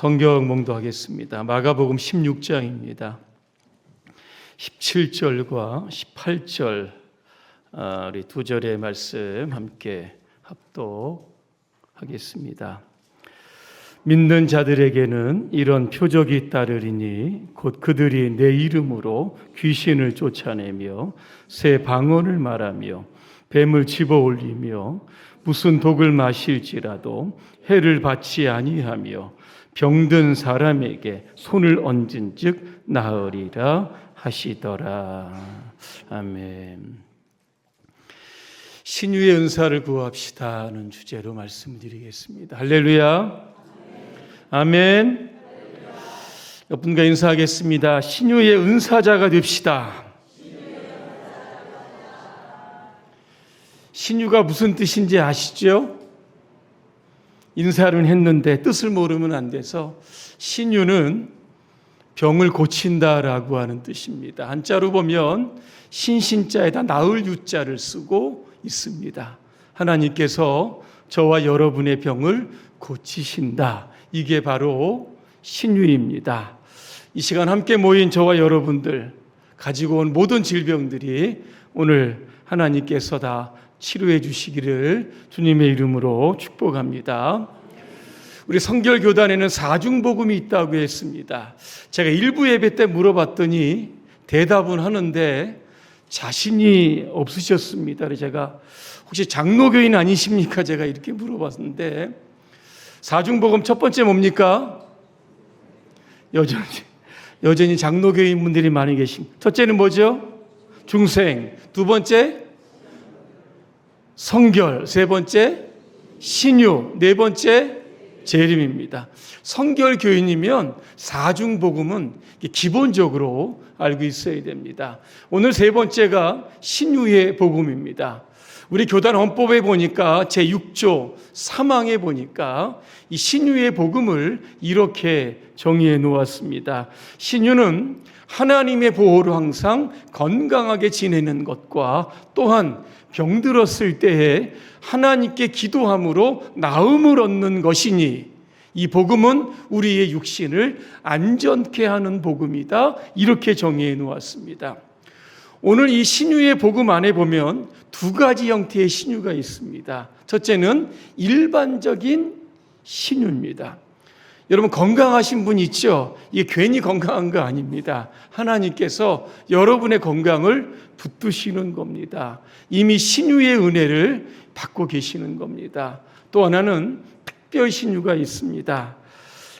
성경 봉독하겠습니다. 마가복음 16장입니다. 17절과 18절 우리 두 절의 말씀 함께 합독하겠습니다. 믿는 자들에게는 이런 표적이 따르리니 곧 그들이 내 이름으로 귀신을 쫓아내며 새 방언을 말하며 뱀을 집어올리며 무슨 독을 마실지라도 해를 받지 아니하며 병든 사람에게 손을 얹은즉 나으리라 하시더라. 아멘. 신유의 은사를 구합시다 하는 주제로 말씀드리겠습니다. 할렐루야. 아멘. 여러분과 인사하겠습니다. 신유의 은사자가 됩시다. 신유가 무슨 뜻인지 아시죠? 인사를 했는데 뜻을 모르면 안 돼서 신유는 병을 고친다라고 하는 뜻입니다. 한자로 보면 신신자에다 나을 유자를 쓰고 있습니다. 하나님께서 저와 여러분의 병을 고치신다. 이게 바로 신유입니다. 이 시간 함께 모인 저와 여러분들 가지고 온 모든 질병들이 오늘 하나님께서 다 치료해 주시기를 주님의 이름으로 축복합니다. 우리 성결교단에는 사중복음이 있다고 했습니다. 제가 일부 예배 때 물어봤더니 대답은 하는데 자신이 없으셨습니다. 그래서 제가 혹시 장로교인 아니십니까? 제가 이렇게 물어봤는데 사중복음 첫 번째 뭡니까? 여전히 장로교인 분들이 많이 계신. 첫째는 뭐죠? 중생. 두 번째 성결, 세 번째 신유, 네 번째 재림입니다. 성결 교인이면 사중복음은 기본적으로 알고 있어야 됩니다. 오늘 세 번째가 신유의 복음입니다. 우리 교단 헌법에 보니까 제6조 3항에 보니까 이 신유의 복음을 이렇게 정의해 놓았습니다. 신유는 하나님의 보호로 항상 건강하게 지내는 것과 또한 병들었을 때에 하나님께 기도함으로 나음을 얻는 것이니 이 복음은 우리의 육신을 안전케 하는 복음이다. 이렇게 정의해 놓았습니다. 오늘 이 신유의 복음 안에 보면 두 가지 형태의 신유가 있습니다. 첫째는 일반적인 신유입니다. 여러분 건강하신 분 있죠? 이게 괜히 건강한 거 아닙니다. 하나님께서 여러분의 건강을 붙드시는 겁니다. 이미 신유의 은혜를 받고 계시는 겁니다. 또 하나는 특별 신유가 있습니다.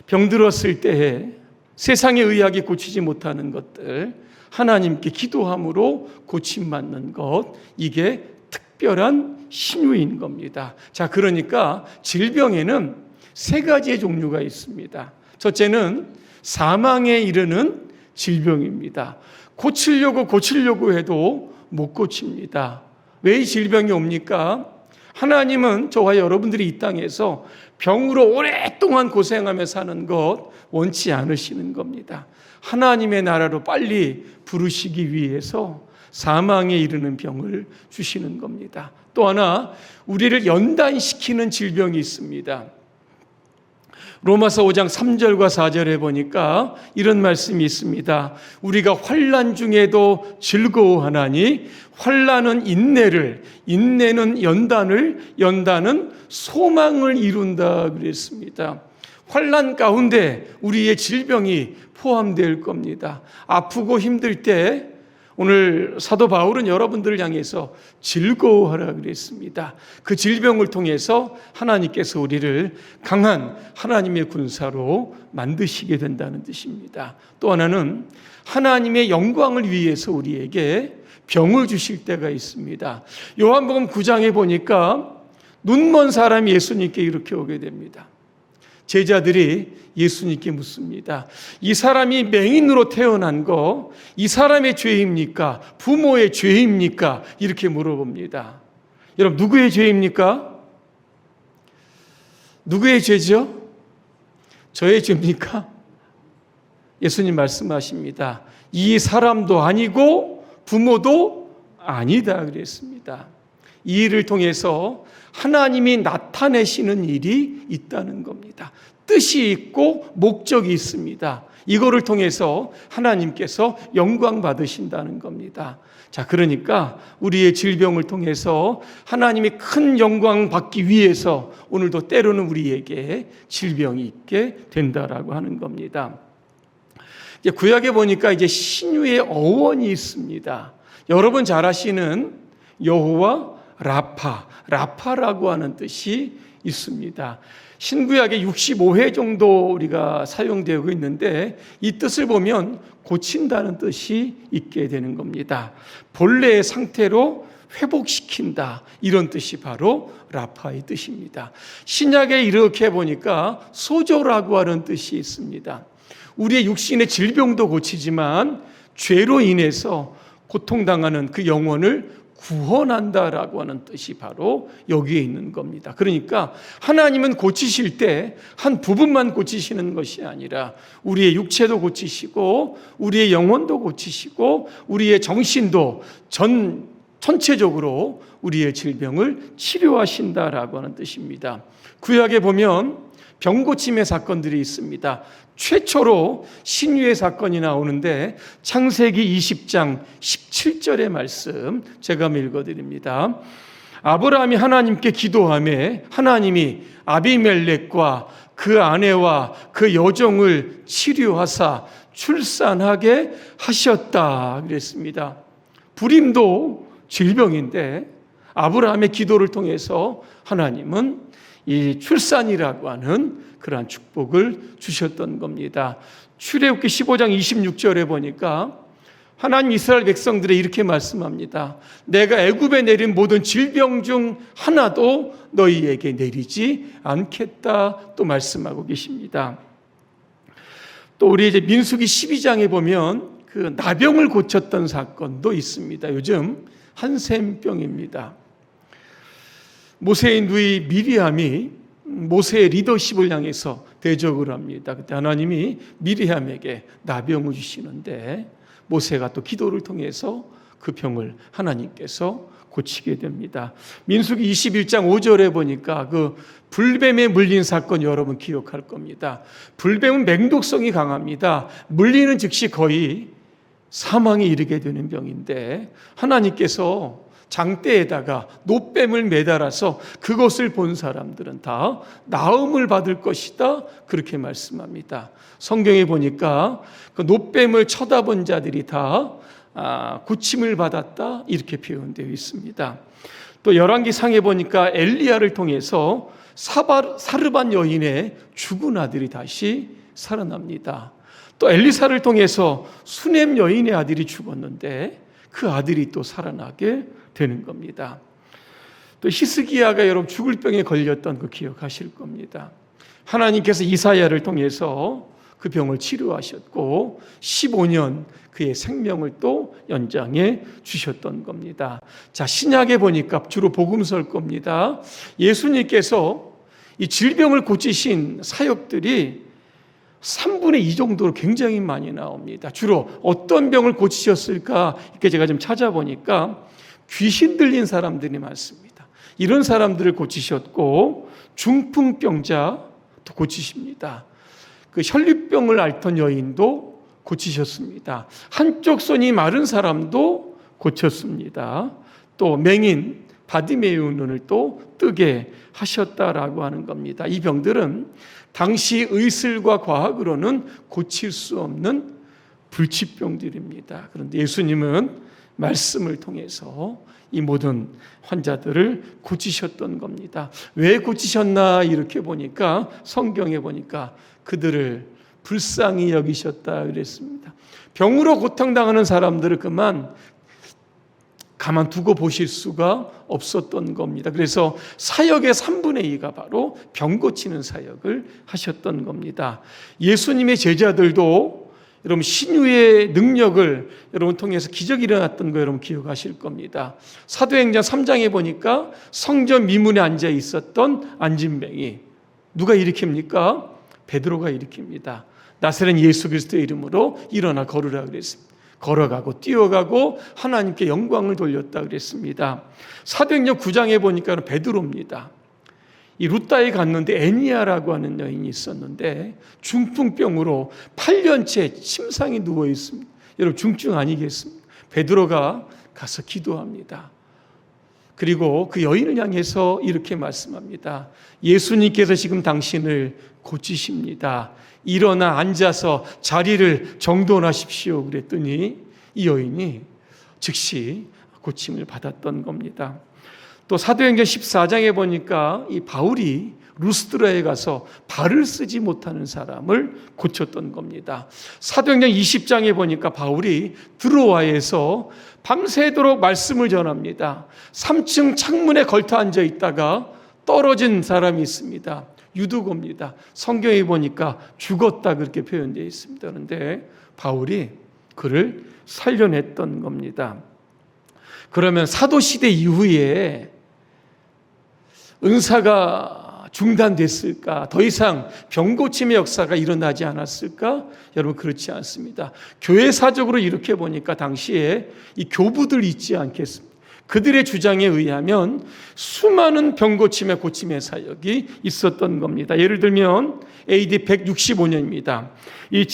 병들었을 때에 세상의 의학이 고치지 못하는 것들 하나님께 기도함으로 고침받는 것, 이게 특별한 신유인 겁니다. 자, 그러니까 질병에는 세 가지의 종류가 있습니다. 첫째는 사망에 이르는 질병입니다. 고치려고 해도 못 고칩니다. 왜 이 질병이 옵니까? 하나님은 저와 여러분들이 이 땅에서 병으로 오랫동안 고생하며 사는 것 원치 않으시는 겁니다. 하나님의 나라로 빨리 부르시기 위해서 사망에 이르는 병을 주시는 겁니다. 또 하나 우리를 연단시키는 질병이 있습니다. 로마서 5장 3절과 4절에 보니까 이런 말씀이 있습니다. 우리가 환난 중에도 즐거워하나니 환난은 인내를, 인내는 연단을, 연단은 소망을 이룬다 그랬습니다. 환난 가운데 우리의 질병이 포함될 겁니다. 아프고 힘들 때 오늘 사도 바울은 여러분들을 향해서 즐거워하라 그랬습니다. 그 질병을 통해서 하나님께서 우리를 강한 하나님의 군사로 만드시게 된다는 뜻입니다. 또 하나는 하나님의 영광을 위해서 우리에게 병을 주실 때가 있습니다. 요한복음 9장에 보니까 눈먼 사람이 예수님께 이렇게 오게 됩니다. 제자들이 예수님께 묻습니다. 이 사람이 맹인으로 태어난 거, 이 사람의 죄입니까? 부모의 죄입니까? 이렇게 물어봅니다. 여러분, 누구의 죄입니까? 누구의 죄죠? 저의 죄입니까? 예수님 말씀하십니다. 이 사람도 아니고 부모도 아니다 그랬습니다. 이 일을 통해서 하나님이 나타내시는 일이 있다는 겁니다. 뜻이 있고 목적이 있습니다. 이거를 통해서 하나님께서 영광 받으신다는 겁니다. 자, 그러니까 우리의 질병을 통해서 하나님이 큰 영광 받기 위해서 오늘도 때로는 우리에게 질병이 있게 된다라고 하는 겁니다. 이제 구약에 보니까 이제 신유의 어원이 있습니다. 여러분 잘 아시는 여호와 라파라고 하는 뜻이 있습니다. 신구약에 65회 정도 우리가 사용되고 있는데 이 뜻을 보면 고친다는 뜻이 있게 되는 겁니다. 본래의 상태로 회복시킨다, 이런 뜻이 바로 라파의 뜻입니다. 신약에 이렇게 보니까 소조라고 하는 뜻이 있습니다. 우리의 육신의 질병도 고치지만 죄로 인해서 고통당하는 그 영혼을 구원한다라고 하는 뜻이 바로 여기에 있는 겁니다. 그러니까 하나님은 고치실 때 한 부분만 고치시는 것이 아니라 우리의 육체도 고치시고 우리의 영혼도 고치시고 우리의 정신도 전체적으로 우리의 질병을 치료하신다라고 하는 뜻입니다. 구약에 보면 병고침의 사건들이 있습니다. 최초로 신유의 사건이 나오는데 창세기 20장 17절의 말씀 제가 한번 읽어드립니다. 아브라함이 하나님께 기도하며 하나님이 아비멜렉과 그 아내와 그 여종을 치료하사 출산하게 하셨다 그랬습니다. 불임도 질병인데 아브라함의 기도를 통해서 하나님은 이 출산이라고 하는 그러한 축복을 주셨던 겁니다. 출애굽기 15장 26절에 보니까 하나님 이스라엘 백성들에 이렇게 말씀합니다. 내가 애굽에 내린 모든 질병 중 하나도 너희에게 내리지 않겠다 또 말씀하고 계십니다. 또 우리 이제 민수기 12장에 보면 그 나병을 고쳤던 사건도 있습니다. 요즘 한센병입니다. 모세의 누이 미리암이 모세의 리더십을 향해서 대적을 합니다. 그때 하나님이 미리암에게 나병을 주시는데 모세가 또 기도를 통해서 그 병을 하나님께서 고치게 됩니다. 민수기 21장 5절에 보니까 그 불뱀에 물린 사건 여러분 기억할 겁니다. 불뱀은 맹독성이 강합니다. 물리는 즉시 거의 사망에 이르게 되는 병인데 하나님께서 장대에다가 노뱀을 매달아서 그것을 본 사람들은 다 나음을 받을 것이다 그렇게 말씀합니다. 성경에 보니까 그 노뱀을 쳐다본 자들이 다 고침을 받았다 이렇게 표현되어 있습니다. 또 열왕기 상에 보니까 엘리야를 통해서 사르반 여인의 죽은 아들이 다시 살아납니다. 또 엘리사를 통해서 수넴 여인의 아들이 죽었는데 그 아들이 또 살아나게 되는 겁니다. 또 히스기야가 여러분 죽을 병에 걸렸던 거 기억하실 겁니다. 하나님께서 이사야를 통해서 그 병을 치료하셨고 15년 그의 생명을 또 연장해 주셨던 겁니다. 자, 신약에 보니까 주로 복음서일 겁니다. 예수님께서 이 질병을 고치신 사역들이 3분의 2 정도로 굉장히 많이 나옵니다. 주로 어떤 병을 고치셨을까? 이렇게 제가 좀 찾아보니까 귀신 들린 사람들이 많습니다. 이런 사람들을 고치셨고 중풍병자도 고치십니다. 그 혈류병을 앓던 여인도 고치셨습니다. 한쪽 손이 마른 사람도 고쳤습니다. 또 맹인 바디메유 눈을 또 뜨게 하셨다라고 하는 겁니다. 이 병들은 당시 의술과 과학으로는 고칠 수 없는 불치병들입니다. 그런데 예수님은 말씀을 통해서 이 모든 환자들을 고치셨던 겁니다. 왜 고치셨나 이렇게 보니까 성경에 보니까 그들을 불쌍히 여기셨다 그랬습니다. 병으로 고통당하는 사람들을 가만두고 보실 수가 없었던 겁니다. 그래서 사역의 3분의 2가 바로 병 고치는 사역을 하셨던 겁니다. 예수님의 제자들도 여러분 신유의 능력을 여러분 통해서 기적이 일어났던 거 여러분 기억하실 겁니다. 사도행전 3장에 보니까 성전 미문에 앉아 있었던 안진뱅이 누가 일으킵니까? 베드로가 일으킵니다. 나사렛 예수 그리스도의 이름으로 일어나 걸으라 그랬습니다. 걸어가고 뛰어가고 하나님께 영광을 돌렸다 그랬습니다. 사도행전 9장에 보니까 베드로입니다. 이 루따에 갔는데 애니아라고 하는 여인이 있었는데 중풍병으로 8년째 침상에 누워 있습니다. 여러분 중증 아니겠습니까? 베드로가 가서 기도합니다. 그리고 그 여인을 향해서 이렇게 말씀합니다. 예수님께서 지금 당신을 고치십니다. 일어나 앉아서 자리를 정돈하십시오. 그랬더니 이 여인이 즉시 고침을 받았던 겁니다. 또 사도행전 14장에 보니까 이 바울이 루스드라에 가서 발을 쓰지 못하는 사람을 고쳤던 겁니다. 사도행전 20장에 보니까 바울이 드로아에서 밤새도록 말씀을 전합니다. 3층 창문에 걸터 앉아 있다가 떨어진 사람이 있습니다. 유두고입니다. 성경에 보니까 죽었다 그렇게 표현되어 있습니다. 그런데 바울이 그를 살려냈던 겁니다. 그러면 사도시대 이후에 은사가 중단됐을까? 더 이상 병고침의 역사가 일어나지 않았을까? 여러분 그렇지 않습니다. 교회사적으로 이렇게 보니까 당시에 이 교부들 있지 않겠습니까? 그들의 주장에 의하면 수많은 병고침의 고침의 사역이 있었던 겁니다. 예를 들면 AD 165년입니다. 이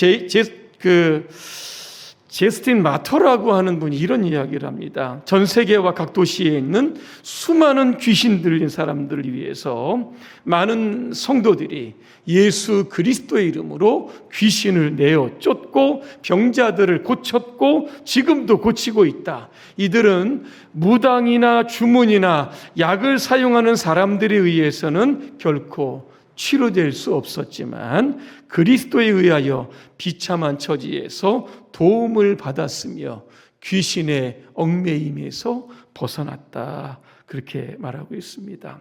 제스틴 마터라고 하는 분이 이런 이야기를 합니다. 전 세계와 각 도시에 있는 수많은 귀신 들린 사람들을 위해서 많은 성도들이 예수 그리스도의 이름으로 귀신을 내어 쫓고 병자들을 고쳤고 지금도 고치고 있다. 이들은 무당이나 주문이나 약을 사용하는 사람들에 의해서는 결코 치료될 수 없었지만 그리스도에 의하여 비참한 처지에서 도움을 받았으며 귀신의 얽매임에서 벗어났다. 그렇게 말하고 있습니다.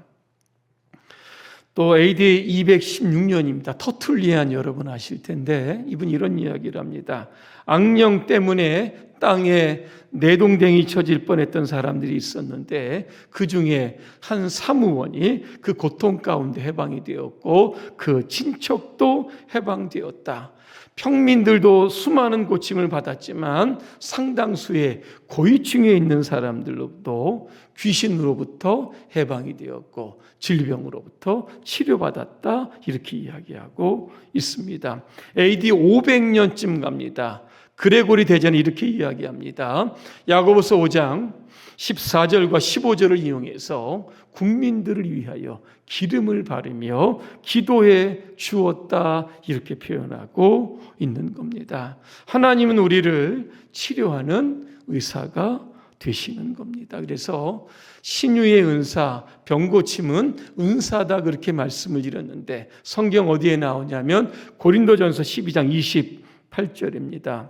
또 AD 216년입니다. 터툴리안 여러분 아실 텐데 이분이 이런 이야기를 합니다. 악령 때문에 땅에 내동댕이 쳐질 뻔했던 사람들이 있었는데 그 중에 한 사무원이 그 고통 가운데 해방이 되었고 그 친척도 해방되었다. 평민들도 수많은 고침을 받았지만 상당수의 고위층에 있는 사람들도 귀신으로부터 해방이 되었고 질병으로부터 치료받았다. 이렇게 이야기하고 있습니다. AD 500년쯤 갑니다. 그레고리 대전이 이렇게 이야기합니다. 야고보서 5장 14절과 15절을 이용해서 국민들을 위하여 기름을 바르며 기도해 주었다. 이렇게 표현하고 있는 겁니다. 하나님은 우리를 치료하는 의사가 되시는 겁니다. 그래서 신유의 은사, 병고침은 은사다 그렇게 말씀을 드렸는데 성경 어디에 나오냐면 고린도전서 12장 28절입니다.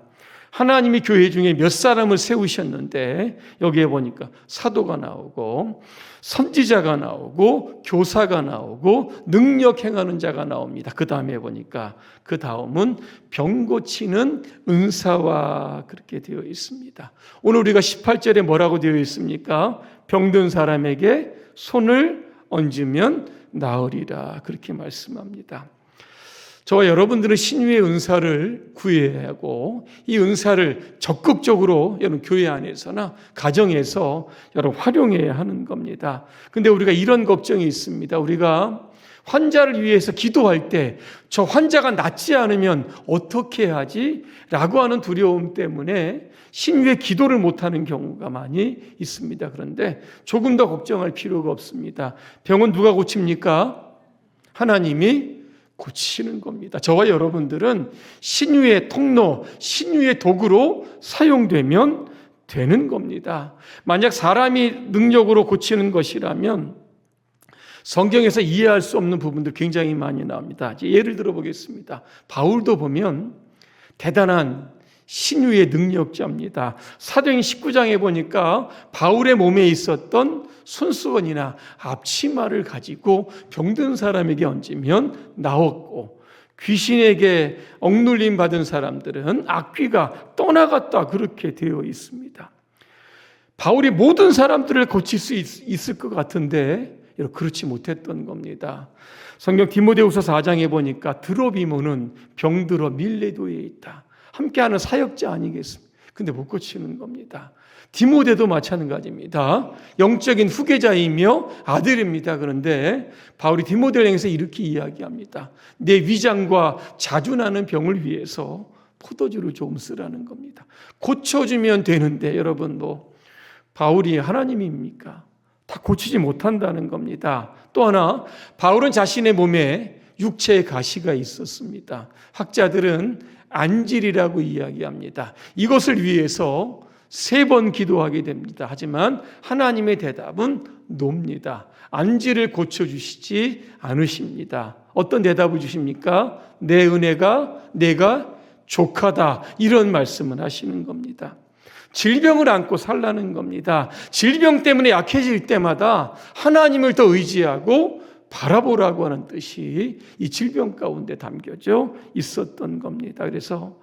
하나님이 교회 중에 몇 사람을 세우셨는데 여기에 보니까 사도가 나오고 선지자가 나오고 교사가 나오고 능력 행하는 자가 나옵니다. 그 다음에 보니까 그 다음은 병 고치는 은사와 그렇게 되어 있습니다. 오늘 우리가 18절에 뭐라고 되어 있습니까? 병든 사람에게 손을 얹으면 나으리라 그렇게 말씀합니다. 저와 여러분들은 신유의 은사를 구해야 하고 이 은사를 적극적으로 여러분 교회 안에서나 가정에서 여러분 활용해야 하는 겁니다. 근데 우리가 이런 걱정이 있습니다. 우리가 환자를 위해서 기도할 때 저 환자가 낫지 않으면 어떻게 하지? 라고 하는 두려움 때문에 신유의 기도를 못하는 경우가 많이 있습니다. 그런데 조금 더 걱정할 필요가 없습니다. 병은 누가 고칩니까? 하나님이 고치시는 겁니다. 저와 여러분들은 신유의 통로, 신유의 도구로 사용되면 되는 겁니다. 만약 사람이 능력으로 고치는 것이라면 성경에서 이해할 수 없는 부분들 굉장히 많이 나옵니다. 예를 들어 보겠습니다. 바울도 보면 대단한 신유의 능력자입니다. 사도행 19장에 보니까 바울의 몸에 있었던 손수건이나 앞치마를 가지고 병든 사람에게 얹으면 나았고 귀신에게 억눌림 받은 사람들은 악귀가 떠나갔다 그렇게 되어 있습니다. 바울이 모든 사람들을 고칠 수 있을 것 같은데 그렇지 못했던 겁니다. 성경 디모데후서 4장에 보니까 드로비모는 병들어 밀레도에 있다. 함께하는 사역자 아니겠습니까? 근데 못 고치는 겁니다. 디모데도 마찬가지입니다. 영적인 후계자이며 아들입니다. 그런데 바울이 디모데를 향해서 이렇게 이야기합니다. 내 위장과 자주나는 병을 위해서 포도주를 좀 쓰라는 겁니다. 고쳐주면 되는데 여러분 바울이 하나님입니까? 다 고치지 못한다는 겁니다. 또 하나 바울은 자신의 몸에 육체의 가시가 있었습니다. 학자들은 안질이라고 이야기합니다. 이것을 위해서 3번 기도하게 됩니다. 하지만 하나님의 대답은 노입니다. 안질을 고쳐주시지 않으십니다. 어떤 대답을 주십니까? 내 은혜가 내가 족하다, 이런 말씀을 하시는 겁니다. 질병을 안고 살라는 겁니다. 질병 때문에 약해질 때마다 하나님을 더 의지하고 바라보라고 하는 뜻이 이 질병 가운데 담겨져 있었던 겁니다. 그래서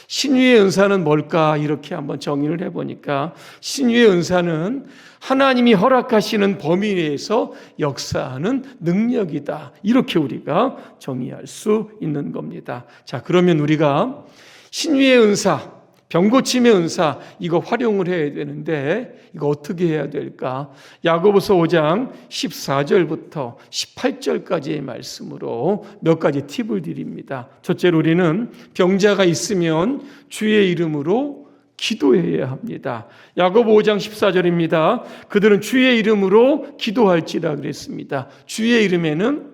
신유의 은사는 뭘까? 이렇게 한번 정의를 해보니까 신유의 은사는 하나님이 허락하시는 범위 내에서 역사하는 능력이다. 이렇게 우리가 정의할 수 있는 겁니다. 자, 그러면 우리가 신유의 은사, 병고침의 은사, 이거 활용을 해야 되는데 이거 어떻게 해야 될까? 야고보서 5장 14절부터 18절까지의 말씀으로 몇 가지 팁을 드립니다. 첫째로 우리는 병자가 있으면 주의 이름으로 기도해야 합니다. 야고보 5장 14절입니다. 그들은 주의 이름으로 기도할지라 그랬습니다. 주의 이름에는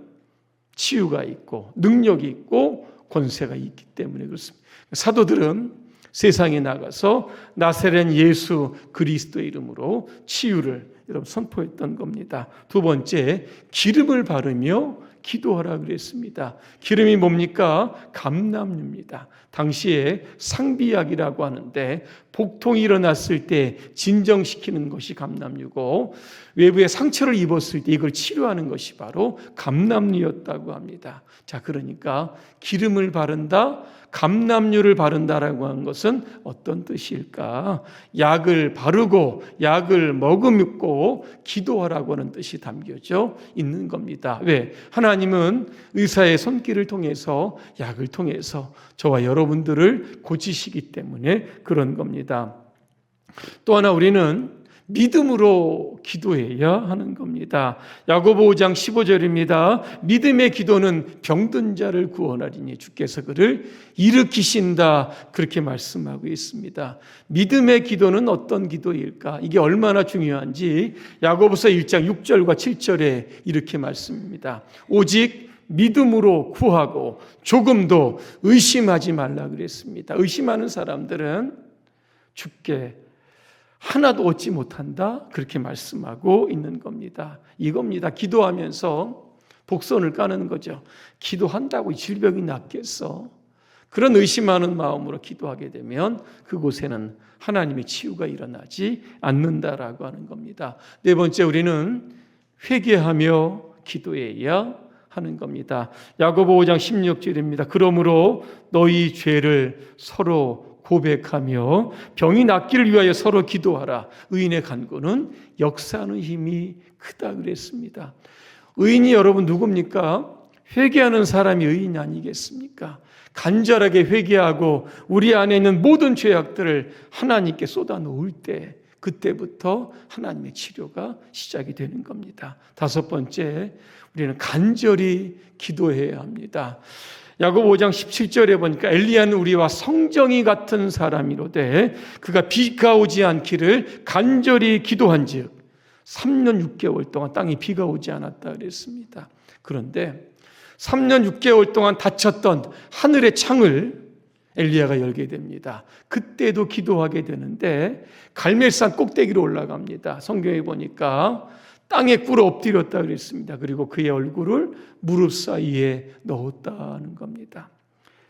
치유가 있고 능력이 있고 권세가 있기 때문에 그렇습니다. 사도들은 세상에 나가서 나사렛 예수 그리스도의 이름으로 치유를 여러분 선포했던 겁니다. 두 번째, 기름을 바르며 기도하라 그랬습니다. 기름이 뭡니까? 감람유입니다. 당시에 상비약이라고 하는데 복통이 일어났을 때 진정시키는 것이 감람유고 외부에 상처를 입었을 때 이걸 치료하는 것이 바로 감람유였다고 합니다. 자, 그러니까 기름을 바른다, 감람유를 바른다라고 하는 것은 어떤 뜻일까? 약을 바르고 약을 머금고 기도하라고 하는 뜻이 담겨져 있는 겁니다. 왜? 하나님은 의사의 손길을 통해서 약을 통해서 저와 여러분들을 고치시기 때문에 그런 겁니다. 또 하나 우리는 믿음으로 기도해야 하는 겁니다. 야고보 5장 15절입니다. 믿음의 기도는 병든 자를 구원하리니 주께서 그를 일으키신다, 그렇게 말씀하고 있습니다. 믿음의 기도는 어떤 기도일까? 이게 얼마나 중요한지 야고보서 1장 6절과 7절에 이렇게 말씀입니다. 오직 믿음으로 구하고 조금도 의심하지 말라 그랬습니다. 의심하는 사람들은 주께 하나도 얻지 못한다, 그렇게 말씀하고 있는 겁니다. 이겁니다. 기도하면서 복선을 까는 거죠. 기도한다고 이 질병이 낫겠어? 그런 의심하는 마음으로 기도하게 되면 그곳에는 하나님의 치유가 일어나지 않는다라고 하는 겁니다. 네 번째, 우리는 회개하며 기도해야 하는 겁니다. 야고보 5장 16절입니다. 그러므로 너희 죄를 서로 고백하며 병이 낫기를 위하여 서로 기도하라. 의인의 간구는 역사하는 힘이 크다 그랬습니다. 의인이 여러분 누굽니까? 회개하는 사람이 의인 아니겠습니까? 간절하게 회개하고 우리 안에 있는 모든 죄악들을 하나님께 쏟아놓을 때 그때부터 하나님의 치료가 시작이 되는 겁니다. 다섯 번째, 우리는 간절히 기도해야 합니다. 야고보 5장 17절에 보니까 엘리야는 우리와 성정이 같은 사람이로되 그가 비가 오지 않기를 간절히 기도한즉 3년 6개월 동안 땅에 비가 오지 않았다 그랬습니다. 그런데 3년 6개월 동안 닫혔던 하늘의 창을 엘리야가 열게 됩니다. 그때도 기도하게 되는데 갈멜산 꼭대기로 올라갑니다. 성경에 보니까 땅에 꿇어 엎드렸다 그랬습니다. 그리고 그의 얼굴을 무릎 사이에 넣었다는 겁니다.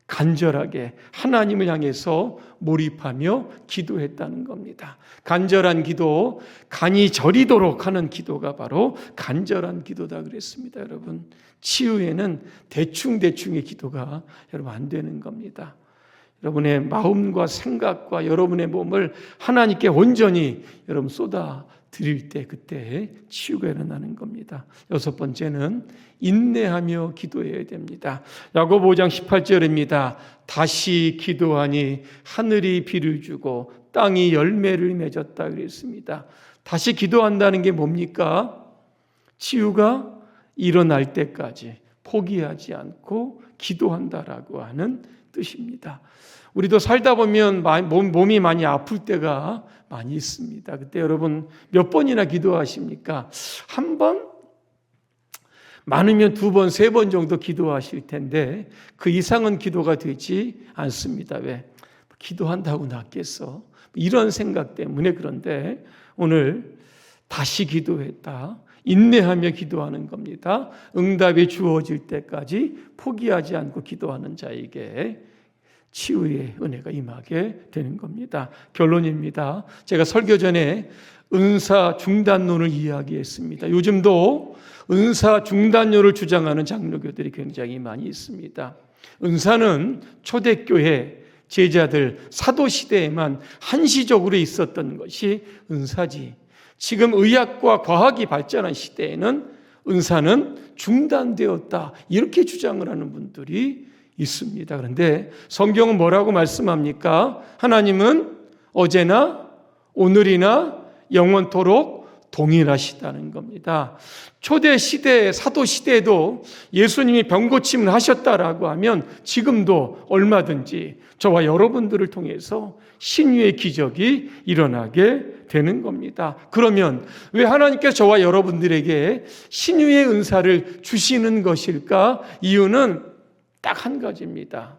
간절하게 하나님을 향해서 몰입하며 기도했다는 겁니다. 간절한 기도, 간이 저리도록 하는 기도가 바로 간절한 기도다 그랬습니다. 여러분, 치유에는 대충대충의 기도가 여러분 안 되는 겁니다. 여러분의 마음과 생각과 여러분의 몸을 하나님께 온전히 여러분 쏟아 드릴 때 그때 치유가 일어나는 겁니다. 여섯 번째는 인내하며 기도해야 됩니다. 야고보 5장 18절입니다. 다시 기도하니 하늘이 비를 주고 땅이 열매를 맺었다 그랬습니다. 다시 기도한다는 게 뭡니까? 치유가 일어날 때까지 포기하지 않고 기도한다라고 하는 뜻입니다. 우리도 살다 보면 몸이 많이 아플 때가 많이 있습니다. 그때 여러분 몇 번이나 기도하십니까? 한 번? 많으면 2번, 3번 정도 기도하실 텐데 그 이상은 기도가 되지 않습니다. 왜? 기도한다고 낫겠어? 이런 생각 때문에. 그런데 오늘 다시 기도했다. 인내하며 기도하는 겁니다. 응답이 주어질 때까지 포기하지 않고 기도하는 자에게 치유의 은혜가 임하게 되는 겁니다. 결론입니다. 제가 설교 전에 은사 중단론을 이야기했습니다. 요즘도 은사 중단론을 주장하는 장로교들이 굉장히 많이 있습니다. 은사는 초대교회 제자들 사도시대에만 한시적으로 있었던 것이 은사지, 지금 의학과 과학이 발전한 시대에는 은사는 중단되었다, 이렇게 주장을 하는 분들이 있습니다. 그런데 성경은 뭐라고 말씀합니까? 하나님은 어제나 오늘이나 영원토록 동일하시다는 겁니다. 초대 시대, 사도 시대에도 예수님이 병고침을 하셨다라고 하면 지금도 얼마든지 저와 여러분들을 통해서 신유의 기적이 일어나게 되는 겁니다. 그러면 왜 하나님께서 저와 여러분들에게 신유의 은사를 주시는 것일까? 이유는 딱 한 가지입니다.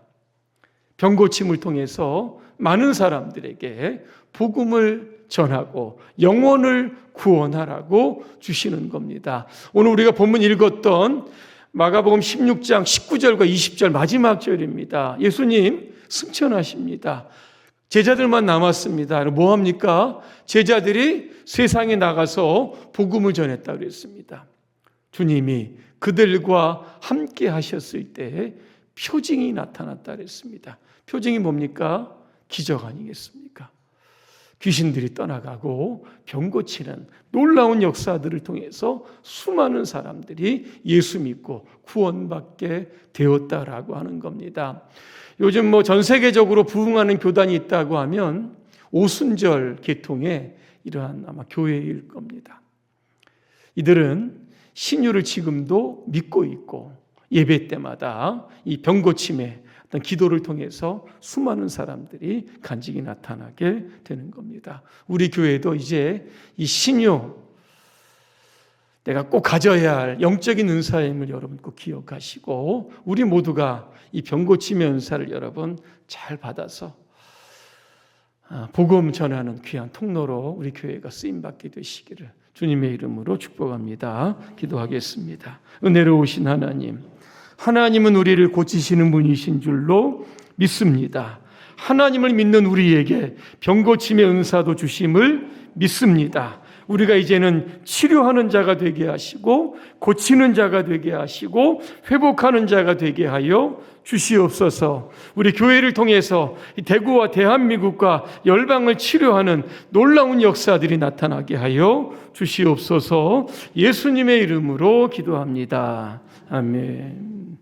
병고침을 통해서 많은 사람들에게 복음을 전하고 영혼을 구원하라고 주시는 겁니다. 오늘 우리가 본문 읽었던 마가복음 16장 19절과 20절 마지막 절입니다. 예수님 승천하십니다. 제자들만 남았습니다. 뭐 합니까? 제자들이 세상에 나가서 복음을 전했다고 그랬습니다. 주님이 그들과 함께 하셨을 때 표징이 나타났다 그랬습니다. 표징이 뭡니까? 기적 아니겠습니까? 귀신들이 떠나가고 병 고치는 놀라운 역사들을 통해서 수많은 사람들이 예수 믿고 구원받게 되었다라고 하는 겁니다. 요즘 전 세계적으로 부흥하는 교단이 있다고 하면 오순절 계통의 이러한 아마 교회일 겁니다. 이들은 신유를 지금도 믿고 있고 예배 때마다 이 병 고침의 어떤 기도를 통해서 수많은 사람들이 간직이 나타나게 되는 겁니다. 우리 교회도 이제 이 신유, 내가 꼭 가져야 할 영적인 은사임을 여러분 꼭 기억하시고 우리 모두가 이 병 고침의 은사를 여러분 잘 받아서 복음 전하는 귀한 통로로 우리 교회가 쓰임받게 되시기를 주님의 이름으로 축복합니다. 기도하겠습니다. 은혜로우신 하나님, 하나님은 우리를 고치시는 분이신 줄로 믿습니다. 하나님을 믿는 우리에게 병 고침의 은사도 주심을 믿습니다. 우리가 이제는 치료하는 자가 되게 하시고 고치는 자가 되게 하시고 회복하는 자가 되게 하여 주시옵소서. 우리 교회를 통해서 대구와 대한민국과 열방을 치료하는 놀라운 역사들이 나타나게 하여 주시옵소서. 예수님의 이름으로 기도합니다. 아멘.